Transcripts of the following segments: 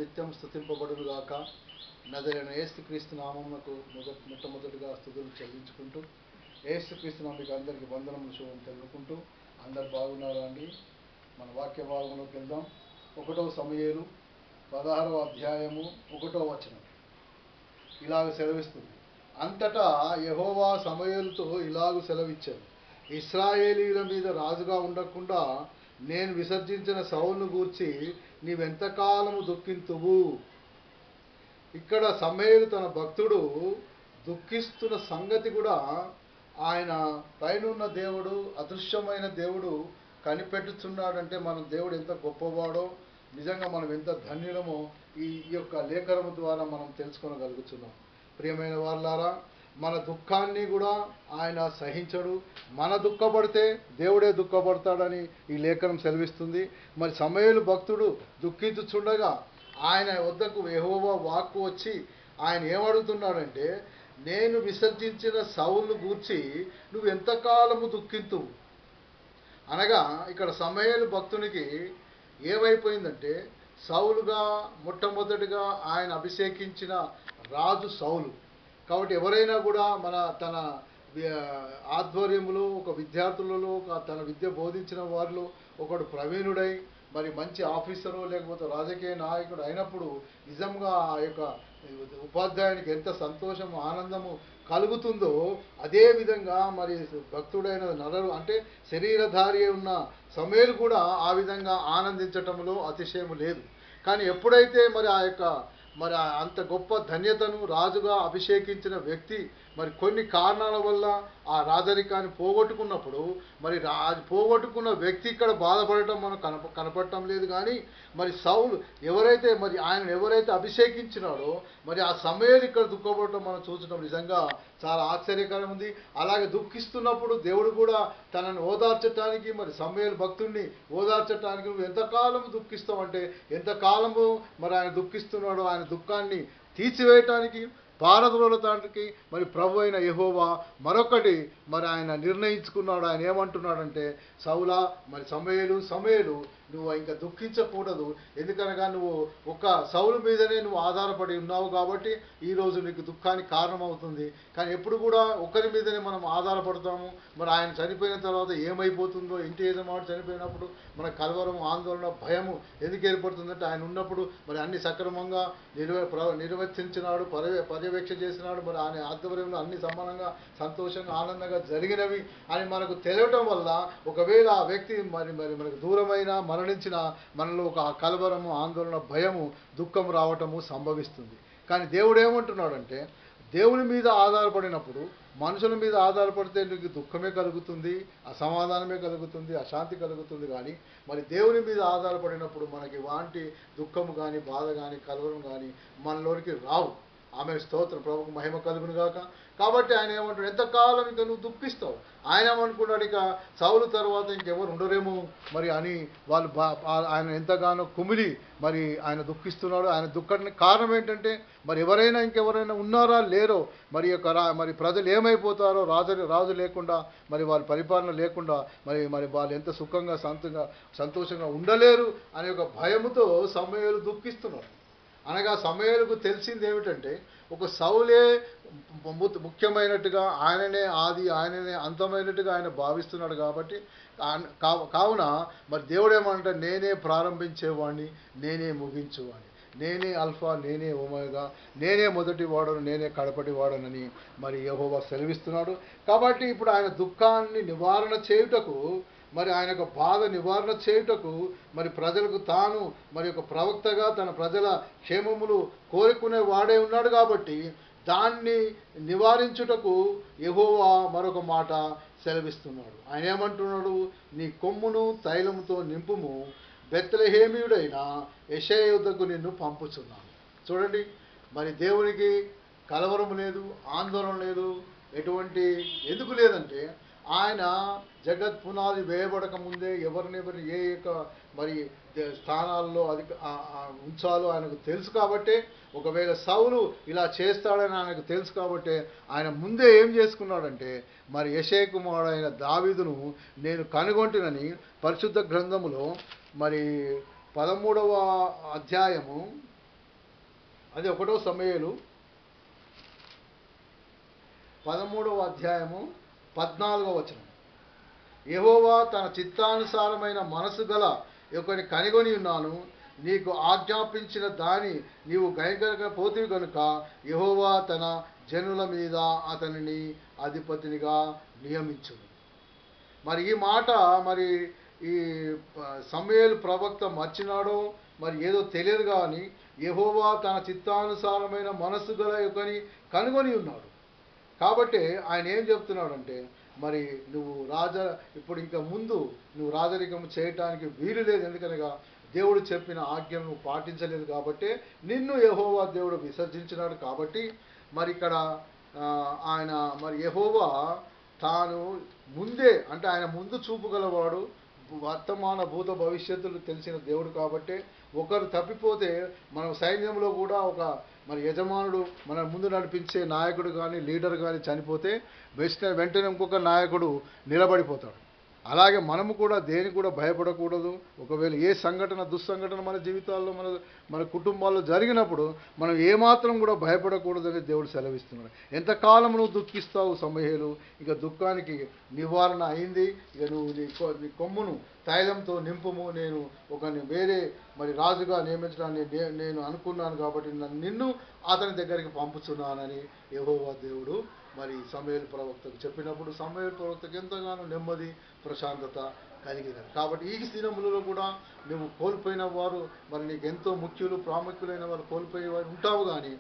నిత్యం స్తుతింపబడునుగాక. నజరైన యేసుక్రీస్తు నామమునకు మొట్టమొదటిగా స్తుతులు చెల్లించుకుంటూ, యేసుక్రీస్తు నామమునకు అందరికీ వందనములు శుభం తెలుపుకుంటూ, అందరు బాగున్నారా అండి? మన వాక్య భాగంలోకి వెళ్దాం. 1వ సమూయేలు 16వ అధ్యాయము 1వ వచనం ఇలాగ సెలవిస్తుంది. అంతటా యెహోవా సమూయేలుతో ఇలాగ సెలవిచ్చాడు, ఇశ్రాయేలీయుల మీద రాజుగా ఉండకుండా నేను విసర్జించిన సౌలును గూర్చి నీవెంతకాలము దుఃఖింతువు. ఇక్కడ సమూయేలు తన భక్తుడు దుఃఖిస్తున్న సంగతి కూడా ఆయన పైనున్న దేవుడు, అదృశ్యమైన దేవుడు కనిపెట్టుచున్నాడంటే మన దేవుడు ఎంత గొప్పవాడో, నిజంగా మనం ఎంత ధన్యులమో ఈ యొక్క లేఖనము ద్వారా మనం తెలుసుకోగలుగుతున్నాం. ప్రియమైన వారులారా, మన దుఃఖాన్ని కూడా ఆయన సహించడు. మన దుఃఖపడితే దేవుడే దుఃఖపడతాడని ఈ లేఖనం సెలవిస్తుంది. మరి సమూయేలు భక్తుడు దుఃఖించుచుండగా ఆయన వద్దకు యెహోవా వాక్కు వచ్చి ఆయన ఏమడుగుతున్నాడంటే, నేను విసర్జించిన సౌలును గూర్చి నువ్వు ఎంతకాలము దుఃఖింతువు అనగా, ఇక్కడ సమూయేలు భక్తునికి ఏమైపోయిందంటే, సౌలుగా మొట్టమొదటిగా ఆయన అభిషేకించిన రాజు సౌలు. కాబట్టి ఎవరైనా కూడా తన ఆధ్వర్యములో ఒక విద్యార్థులలో తన విద్య బోధించిన వారిలో ఒకడు ప్రవీణుడై మరి మంచి ఆఫీసరు లేకపోతే రాజకీయ నాయకుడు అయినప్పుడు నిజంగా ఆ యొక్క ఉపాధ్యాయునికి ఎంత సంతోషము ఆనందము కలుగుతుందో, అదేవిధంగా మరి భక్తుడైన నరుడు అంటే శరీరధారి ఉన్న సమూయేలు కూడా ఆ విధంగా ఆనందించటంలో అతిశయము లేదు. కానీ ఎప్పుడైతే మరి అంత గొప్ప ధన్యతను రాజుగా అభిషేకించిన వ్యక్తి మరి కొన్ని కారణాల వల్ల ఆ రాజరికాన్ని పోగొట్టుకున్నప్పుడు, మరి పోగొట్టుకున్న వ్యక్తి ఇక్కడ బాధపడటం మనం కనపడటం లేదు. కానీ మరి సౌలు ఆయన ఎవరైతే అభిషేకించినాడో మరి ఆ సమూయేలు ఇక్కడ దుఃఖపడటం మనం చూసడం నిజంగా చాలా ఆశ్చర్యకరం ఉంది. అలాగే దుఃఖిస్తున్నప్పుడు దేవుడు కూడా తనను ఓదార్చటానికి, మరి సమూయేలు భక్తుడిని ఓదార్చటానికి నువ్వు ఎంతకాలం దుఃఖిస్తావు అంటే, ఎంతకాలము మరి ఆయన దుఃఖిస్తున్నాడో ఆయన దుఃఖాన్ని తీసివేయటానికి, పారద్రోలటానికి మరి ప్రభు అయిన యెహోవా మరొకటి మరి ఆయన నిర్ణయించుకున్నాడు. ఆయన ఏమంటున్నాడంటే, సౌలా మరి సమూయేలు నువ్వు ఇంకా దుఃఖించకూడదు. ఎందుకనగా నువ్వు ఒక సౌలు మీదనే నువ్వు ఆధారపడి ఉన్నావు కాబట్టి ఈరోజు నీకు దుఃఖానికి కారణమవుతుంది. కానీ ఎప్పుడు కూడా ఒకరి మీదనే మనం ఆధారపడతాము. మరి ఆయన చనిపోయిన తర్వాత ఏమైపోతుందో, ఇంటి యజమానుడు చనిపోయినప్పుడు మన కలవరం, ఆందోళన, భయము ఎందుకు ఏర్పడుతుందంటే ఆయన ఉన్నప్పుడు మరి అన్ని సక్రమంగా నిర్వర్తించినాడు, పర్యవేక్షణ చేసినాడు, మరి ఆయన ఆధ్వర్యంలో అన్ని సమానంగా సంతోషంగా ఆనందంగా జరిగినవి అని మనకు తెలియటం వల్ల ఒకవేళ ఆ వ్యక్తి మరి మనకు దూరమైన మరణించిన మనలో ఒక కలవరము, ఆందోళన, భయము, దుఃఖం రావటము సంభవిస్తుంది. కానీ దేవుడు ఏమంటున్నాడంటే, దేవుని మీద ఆధారపడినప్పుడు మనుషుల మీద ఆధారపడితే నీకు దుఃఖమే కలుగుతుంది, అసమాధానమే కలుగుతుంది, అశాంతి కలుగుతుంది. కానీ మరి దేవుని మీద ఆధారపడినప్పుడు మనకి వాంటి దుఃఖము కానీ, బాధ కానీ, కలవరం కానీ మనలోనికి రావు. ఆమె స్తోత్రం, ప్రభుకు మహిమ కలుగును గాక. కాబట్టి ఆయన ఏమంటాడు, ఎంతకాలం ఇంకా నువ్వు దుఃఖిస్తావు. ఆయన ఏమనుకున్నాడు, ఇక సౌలు తర్వాత ఇంకెవరు ఉండరేమో మరి అని వాళ్ళు ఆయన ఎంతగానో కుమిలి మరి ఆయన దుఃఖిస్తున్నాడు. ఆయన దుఃఖానికి కారణం ఏంటంటే, మరి ఇంకెవరైనా ఉన్నారా లేరో, మరి ప్రజలు ఏమైపోతారో, రాజు లేకుండా మరి వాళ్ళ పరిపాలన లేకుండా మరి వాళ్ళు ఎంత సుఖంగా సంతోషంగా ఉండలేరు అనే ఒక భయముతో సమూయేలు దుఃఖిస్తున్నారు. అనగా సమూయేలుకు తెలిసింది ఏమిటంటే, ఒక సౌలే ముఖ్యమైనట్టుగా, ఆయననే ఆది, ఆయననే అంతమైనట్టుగా ఆయన భావిస్తున్నాడు. కాబట్టి కావున మరి దేవుడు ఏమంటే, నేనే ప్రారంభించేవాడిని, నేనే ముగించేవాడిని, నేనే అల్ఫా, నేనే ఒమేగా, నేనే మొదటి వాడను, నేనే కడపటి వాడనని మరి యెహోవా సెలవిస్తున్నాడు. కాబట్టి ఇప్పుడు ఆయన దుఃఖాన్ని నివారణ చేయుటకు, మరి ఆయన యొక్క బాధ నివారణ చేయుటకు మరి ప్రజలకు తాను మరి ఒక ప్రవక్తగా తన ప్రజల క్షేమములు కోరుకునే వాడే ఉన్నాడు. కాబట్టి దాన్ని నివారించుటకు యెహోవా మరొక మాట సెలవిస్తున్నాడు. ఆయన ఏమంటున్నాడు, నీ కొమ్మును తైలముతో నింపుము, బెత్లెహేమీయుడైన యెషయా యొద్దకు నిన్ను పంపుచున్నాను. చూడండి, మరి దేవునికి కలవరం లేదు, ఆందోళన లేదు, ఎందుకు లేదంటే ఆయన జగత్ పునాది వేయబడక ముందే ఎవరిని ఏ మరి స్థానాల్లో ఉంచాలో ఆయనకు తెలుసు. కాబట్టి ఒకవేళ సౌలు ఇలా చేస్తాడని ఆయనకు తెలుసు. కాబట్టి ఆయన ముందే ఏం చేసుకున్నాడంటే, మరి యెషయా కుమారుడైన దావీదును నేను కనుగొంటినని పరిశుద్ధ గ్రంథములో మరి 13వ అధ్యాయము అది 1 సమూయేలు 13వ అధ్యాయము 14వ వచనం. యెహోవా తన చిత్తానుసారమైన మనసు గల ఒకని కనిగొని ఉన్నాను, నీకు ఆజ్ఞాపించిన దాని నీవు గైకొనకపోతివి గనుక యెహోవా తన జనుల మీద అతనిని అధిపతినిగా నియమించును. మరి ఈ మాట మరి ఈ సమూయేలు ప్రవక్త మర్చినాడో మరి ఏదో తెలియదు కానీ యెహోవా తన చిత్తానుసారమైన మనసు గల ఒకని కనుగొని ఉన్నాడు. కాబట్టి ఆయన ఏం చెప్తున్నాడంటే, మరి నువ్వు ఇప్పుడు ఇంకా ముందు నువ్వు రాజరికం చేయటానికి వీలు లేదు, ఎందుకనగా దేవుడు చెప్పిన ఆజ్ఞను నువ్వు పాటించలేదు కాబట్టి నిన్ను యెహోవా దేవుడు విసర్జించినాడు. కాబట్టి మరి ఇక్కడ ఆయన మరి యెహోవా తాను ముందే, అంటే ఆయన ముందు చూపుగలవాడు, వర్తమాన భూత భవిష్యత్తులు తెలిసిన దేవుడు. కాబట్టి ఒకరు తప్పిపోతే మన సైన్యంలో కూడా ఒక మరి యజమానుడు మన ముందు నడిపించే నాయకుడు కానీ లీడర్ కానీ చనిపోతే వెంటనే ఇంకొక నాయకుడు నిలబడిపోతాడు. అలాగే మనము కూడా దేనికి కూడా భయపడకూడదు. ఒకవేళ ఏ దుస్సంఘటన మన జీవితాల్లో మన కుటుంబాల్లో జరిగినప్పుడు మనం ఏమాత్రం కూడా భయపడకూడదని దేవుడు సెలవిస్తున్నాడు. ఎంతకాలం నువ్వు దుఃఖిస్తావు సమూయేలు, ఇక దుఃఖానికి నివారణ అయింది. ఇక నువ్వు నీ కొమ్మును తైలంతో నింపుము, నేను వేరే మరి రాజుగా నియమించడానికి నేను అనుకున్నాను కాబట్టి నిన్ను అతని దగ్గరికి పంపుతున్నానని యెహోవా దేవుడు మరి సమూయేలు ప్రవక్తకు చెప్పినప్పుడు సమూయేలు ప్రవక్తకు ఎంతగానో నెమ్మది ప్రశాంతత కలిగినది. కాబట్టి ఈ దినములలో కూడా నువ్వు కోల్పోయిన వారు మరి నీకు ఎంతో ప్రాముఖ్యులైన వారు కోల్పోయేవారు ఉంటావు, కానీ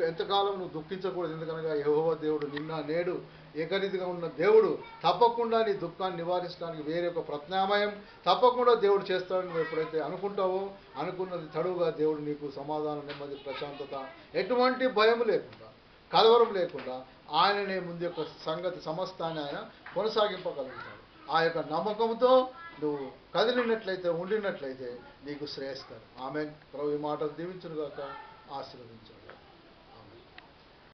ఎంతకాలం నువ్వు దుఃఖించకూడదు. ఎందుకనగా యెహోవా దేవుడు నిన్న నేడు ఏకరీతిగా ఉన్న దేవుడు తప్పకుండా నీ దుఃఖాన్ని నివారించడానికి వేరే ఒక ప్రత్యామ్నాయం తప్పకుండా దేవుడు చేస్తాడని నువ్వు ఎప్పుడైతే అనుకుంటావో అనుకున్నది తడువుగా దేవుడు నీకు సమాధానం, నెమ్మది, ప్రశాంతత, ఎటువంటి భయం లేకుండా కలవరం లేకుండా ఆయననే ముందు యొక్క సంగతి సమస్తాన్ని ఆయన కొనసాగింపగలుగుతాడు. ఆ యొక్క నమ్మకంతో నువ్వు కదిలినట్లయితే ఉండినట్లయితే నీకు శ్రేయస్కరం. ఆమేన్. ప్రభు ఈ మాటలు దీవించును గాక, ఆశీర్వదించాడు.